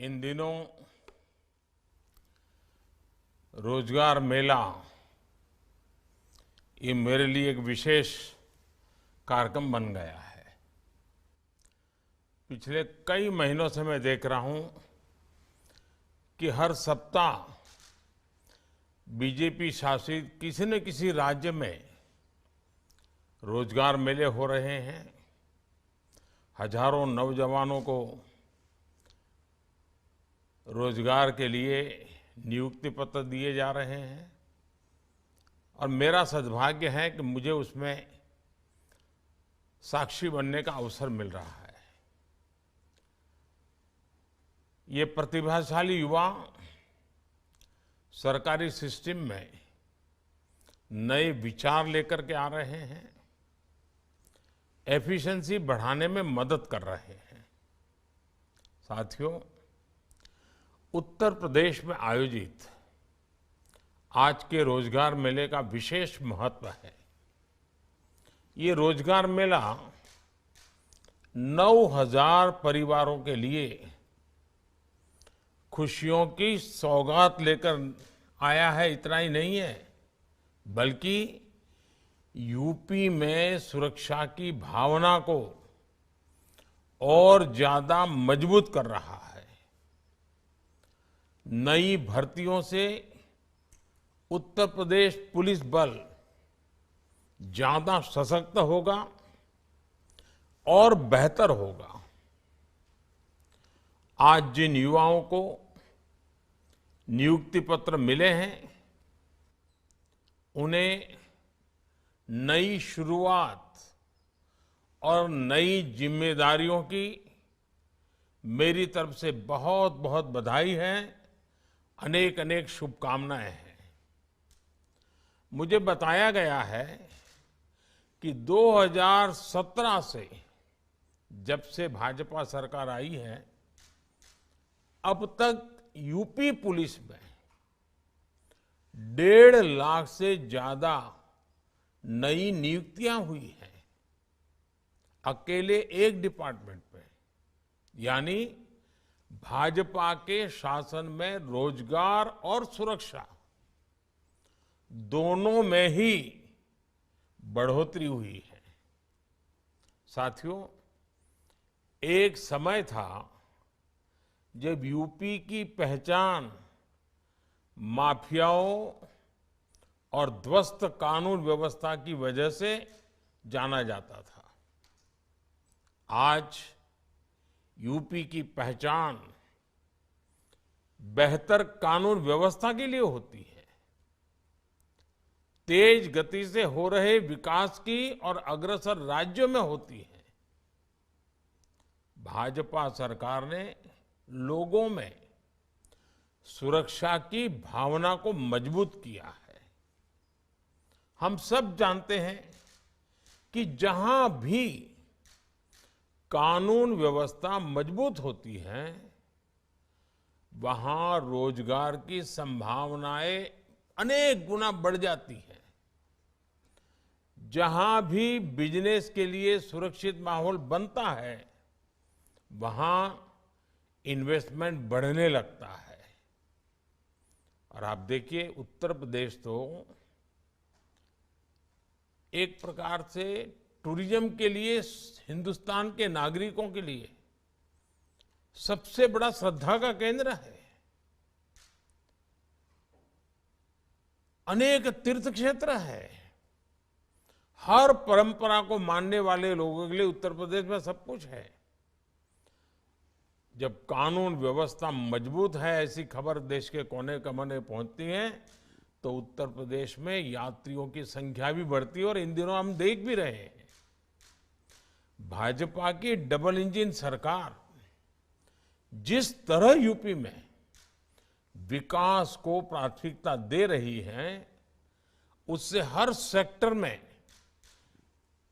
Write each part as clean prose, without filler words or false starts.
इन दिनों रोजगार मेला ये मेरे लिए एक विशेष कार्यक्रम बन गया है। पिछले कई महीनों से मैं देख रहा हूं कि हर सप्ताह बीजेपी शासित किसी न किसी राज्य में रोजगार मेले हो रहे हैं। हजारों नौजवानों को रोजगार के लिए नियुक्ति पत्र दिए जा रहे हैं और मेरा सद्भाग्य है कि मुझे उसमें साक्षी बनने का अवसर मिल रहा है। ये प्रतिभाशाली युवा सरकारी सिस्टम में नए विचार लेकर के आ रहे हैं, एफिशिएंसी बढ़ाने में मदद कर रहे हैं। साथियों, उत्तर प्रदेश में आयोजित आज के रोजगार मेले का विशेष महत्व है। ये रोजगार मेला 9,000 परिवारों के लिए खुशियों की सौगात लेकर आया है। इतना ही नहीं है, बल्कि यूपी में सुरक्षा की भावना को और ज्यादा मजबूत कर रहा है। नई भर्तियों से उत्तर प्रदेश पुलिस बल ज्यादा सशक्त होगा और बेहतर होगा। आज जिन युवाओं को नियुक्ति पत्र मिले हैं, उन्हें नई शुरुआत और नई जिम्मेदारियों की मेरी तरफ से बहुत बहुत बधाई है। अनेक अनेक शुभकामनाएं हैं। मुझे बताया गया है कि 2017 से जब से भाजपा सरकार आई है, अब तक यूपी पुलिस में 1.5 लाख से ज्यादा नई नियुक्तियां हुई हैं, अकेले एक डिपार्टमेंट में। यानी भाजपा के शासन में रोजगार और सुरक्षा दोनों में ही बढ़ोतरी हुई है। साथियों, एक समय था जब यूपी की पहचान माफियाओं और ध्वस्त कानून व्यवस्था की वजह से जाना जाता था। आज यूपी की पहचान बेहतर कानून व्यवस्था के लिए होती है, तेज गति से हो रहे विकास की और अग्रसर राज्यों में होती है। भाजपा सरकार ने लोगों में सुरक्षा की भावना को मजबूत किया है। हम सब जानते हैं कि जहां भी कानून व्यवस्था मजबूत होती है, वहां रोजगार की संभावनाएं अनेक गुना बढ़ जाती हैं। जहां भी बिजनेस के लिए सुरक्षित माहौल बनता है, वहां इन्वेस्टमेंट बढ़ने लगता है। और आप देखिए, उत्तर प्रदेश तो एक प्रकार से टूरिज्म के लिए हिंदुस्तान के नागरिकों के लिए सबसे बड़ा श्रद्धा का केंद्र है। अनेक तीर्थ क्षेत्र है। हर परंपरा को मानने वाले लोगों के लिए उत्तर प्रदेश में सब कुछ है। जब कानून व्यवस्था मजबूत है, ऐसी खबर देश के कोने कोने पहुंचती है, तो उत्तर प्रदेश में यात्रियों की संख्या भी बढ़ती है। और इन दिनों हम देख भी रहे हैं, भाजपा की डबल इंजन सरकार जिस तरह यूपी में विकास को प्राथमिकता दे रही है, उससे हर सेक्टर में,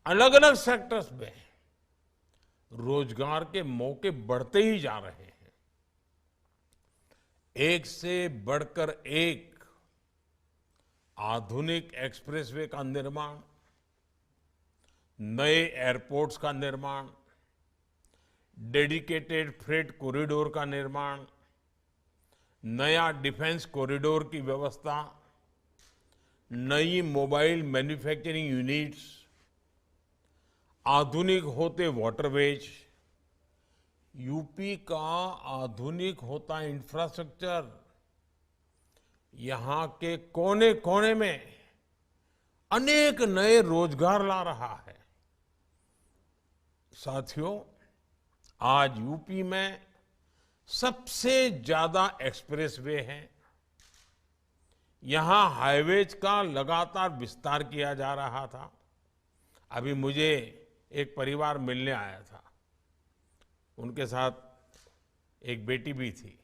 अलग अलग सेक्टर्स में रोजगार के मौके बढ़ते ही जा रहे हैं। एक से बढ़कर एक आधुनिक एक्सप्रेसवे का निर्माण, नए एयरपोर्ट्स का निर्माण, डेडिकेटेड फ्रेट कॉरिडोर का निर्माण, नया डिफेंस कॉरिडोर की व्यवस्था, नई मोबाइल मैन्युफैक्चरिंग यूनिट्स, आधुनिक होते वाटरवेज, यूपी का आधुनिक होता इंफ्रास्ट्रक्चर यहां के कोने कोने में अनेक नए रोजगार ला रहा है। साथियों, आज यूपी में सबसे ज्यादा एक्सप्रेसवे हैं। यहां हाईवेज का लगातार विस्तार किया जा रहा था। अभी मुझे एक परिवार मिलने आया था, उनके साथ एक बेटी भी थी।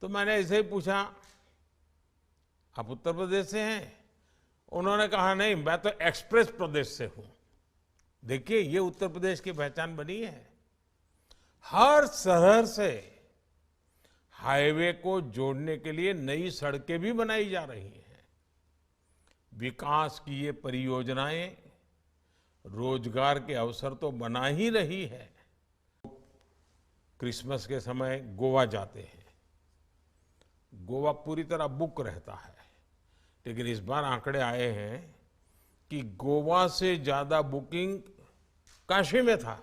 तो मैंने ऐसे ही पूछा, आप उत्तर प्रदेश से हैं? उन्होंने कहा नहीं, मैं तो एक्सप्रेस प्रदेश से हूं। देखिए, ये उत्तर प्रदेश की पहचान बनी है। हर शहर से हाईवे को जोड़ने के लिए नई सड़कें भी बनाई जा रही हैं। विकास की ये परियोजनाएं रोजगार के अवसर तो बना ही रही है। क्रिसमस के समय गोवा जाते हैं, गोवा पूरी तरह बुक रहता है, लेकिन इस बार आंकड़े आए हैं कि गोवा से ज्यादा बुकिंग काशी में था।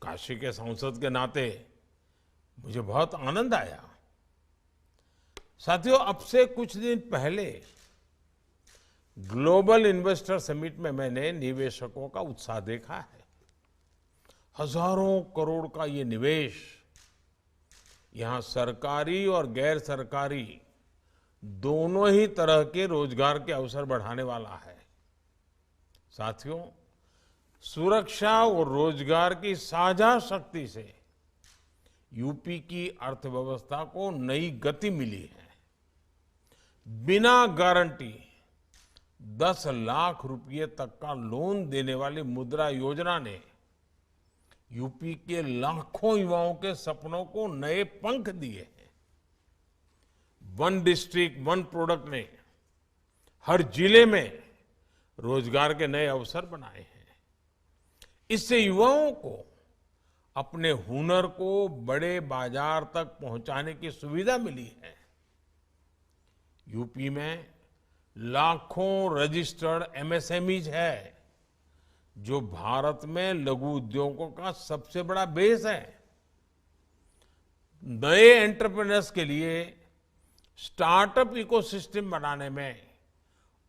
काशी के सांसद के नाते मुझे बहुत आनंद आया। साथियों, अब से कुछ दिन पहले ग्लोबल इन्वेस्टर समिट में मैंने निवेशकों का उत्साह देखा है। हजारों करोड़ का ये निवेश यहां सरकारी और गैर सरकारी दोनों ही तरह के रोजगार के अवसर बढ़ाने वाला है। साथियों, सुरक्षा और रोजगार की साझा शक्ति से यूपी की अर्थव्यवस्था को नई गति मिली है। बिना गारंटी 10 लाख रुपए तक का लोन देने वाली मुद्रा योजना ने यूपी के लाखों युवाओं के सपनों को नए पंख दिए हैं। वन डिस्ट्रिक्ट वन प्रोडक्ट ने हर जिले में रोजगार के नए अवसर बनाए हैं। इससे युवाओं को अपने हुनर को बड़े बाजार तक पहुंचाने की सुविधा मिली है। यूपी में लाखों रजिस्टर्ड एमएसएमईज है, जो भारत में लघु उद्योगों का सबसे बड़ा बेस है। नए एंटरप्रेन्योर्स के लिए स्टार्टअप इकोसिस्टम बनाने में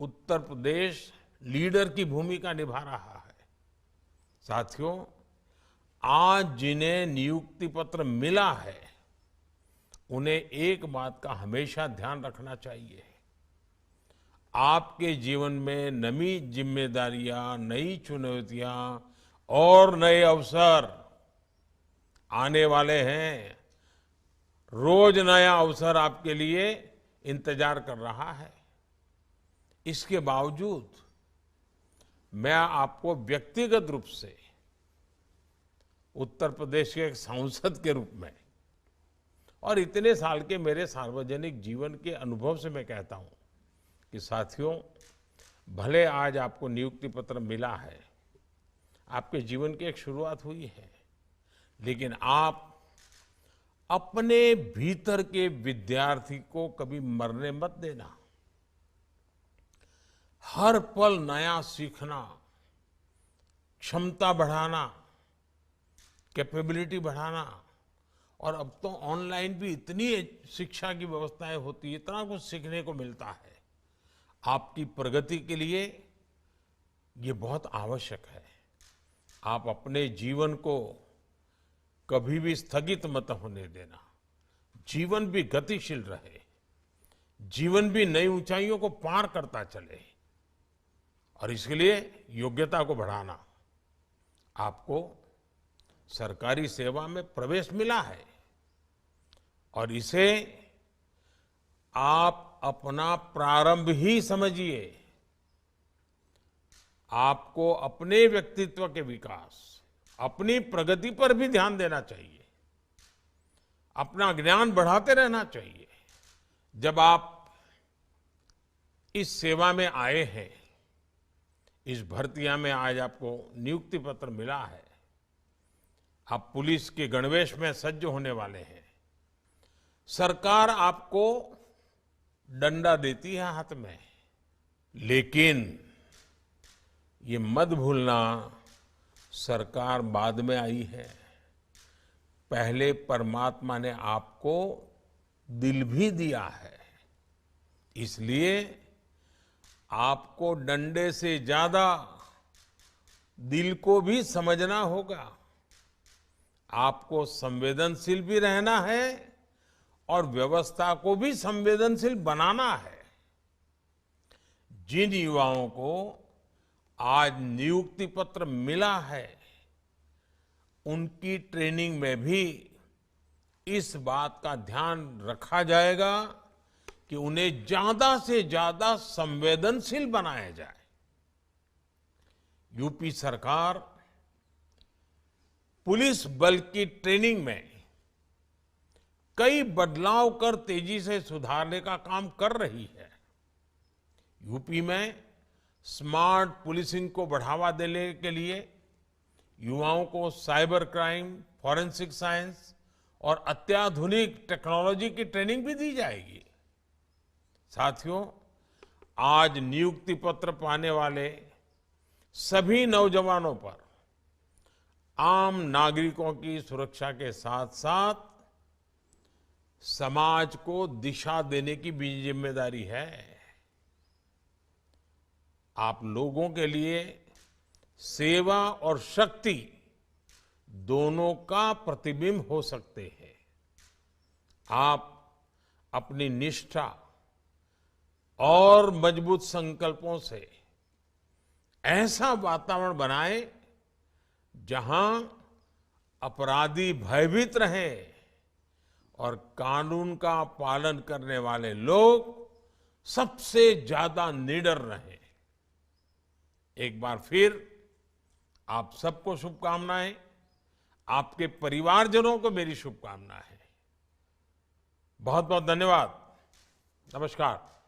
उत्तर प्रदेश लीडर की भूमिका निभा रहा है। साथियों, आज जिन्हें नियुक्ति पत्र मिला है, उन्हें एक बात का हमेशा ध्यान रखना चाहिए। आपके जीवन में नई जिम्मेदारियां, नई चुनौतियां और नए अवसर आने वाले हैं। रोज नया अवसर आपके लिए इंतजार कर रहा है। इसके बावजूद मैं आपको व्यक्तिगत रूप से उत्तर प्रदेश के एक सांसद के रूप में और इतने साल के मेरे सार्वजनिक जीवन के अनुभव से मैं कहता हूं कि साथियों, भले आज आपको नियुक्ति पत्र मिला है, आपके जीवन की एक शुरुआत हुई है, लेकिन आप अपने भीतर के विद्यार्थी को कभी मरने मत देना। हर पल नया सीखना, क्षमता बढ़ाना, कैपेबिलिटी बढ़ाना, और अब तो ऑनलाइन भी इतनी शिक्षा की व्यवस्थाएं होती है, इतना कुछ सीखने को मिलता है। आपकी प्रगति के लिए ये बहुत आवश्यक है। आप अपने जीवन को कभी भी स्थगित मत होने देना। जीवन भी गतिशील रहे, जीवन भी नई ऊंचाइयों को पार करता चले, और इसके लिए योग्यता को बढ़ाना। आपको सरकारी सेवा में प्रवेश मिला है और इसे आप अपना प्रारंभ ही समझिए। आपको अपने व्यक्तित्व के विकास, अपनी प्रगति पर भी ध्यान देना चाहिए। अपना ज्ञान बढ़ाते रहना चाहिए। जब आप इस सेवा में आए हैं, इस भर्तियां में आज आपको नियुक्ति पत्र मिला है, आप पुलिस के गणवेश में सज्ज होने वाले हैं, सरकार आपको डंडा देती है हाथ में, लेकिन ये मत भूलना, सरकार बाद में आई है। पहले परमात्मा ने आपको दिल भी दिया है, इसलिए आपको डंडे से ज्यादा दिल को भी समझना होगा। आपको संवेदनशील भी रहना है और व्यवस्था को भी संवेदनशील बनाना है। जिन युवाओं को आज नियुक्ति पत्र मिला है, उनकी ट्रेनिंग में भी इस बात का ध्यान रखा जाएगा कि उन्हें ज्यादा से ज्यादा संवेदनशील बनाया जाए। यूपी सरकार पुलिस बल की ट्रेनिंग में कई बदलाव कर तेजी से सुधारने का काम कर रही है। यूपी में स्मार्ट पुलिसिंग को बढ़ावा देने के लिए युवाओं को साइबर क्राइम, फॉरेंसिक साइंस और अत्याधुनिक टेक्नोलॉजी की ट्रेनिंग भी दी जाएगी। साथियों, आज नियुक्ति पत्र पाने वाले सभी नौजवानों पर आम नागरिकों की सुरक्षा के साथ साथ समाज को दिशा देने की भी जिम्मेदारी है। आप लोगों के लिए सेवा और शक्ति दोनों का प्रतिबिंब हो सकते हैं। आप अपनी निष्ठा और मजबूत संकल्पों से ऐसा वातावरण बनाएं जहां अपराधी भयभीत रहे और कानून का पालन करने वाले लोग सबसे ज्यादा निडर रहें। एक बार फिर आप सबको शुभकामनाएं, आपके परिवारजनों को मेरी शुभकामनाएं। बहुत बहुत धन्यवाद। नमस्कार।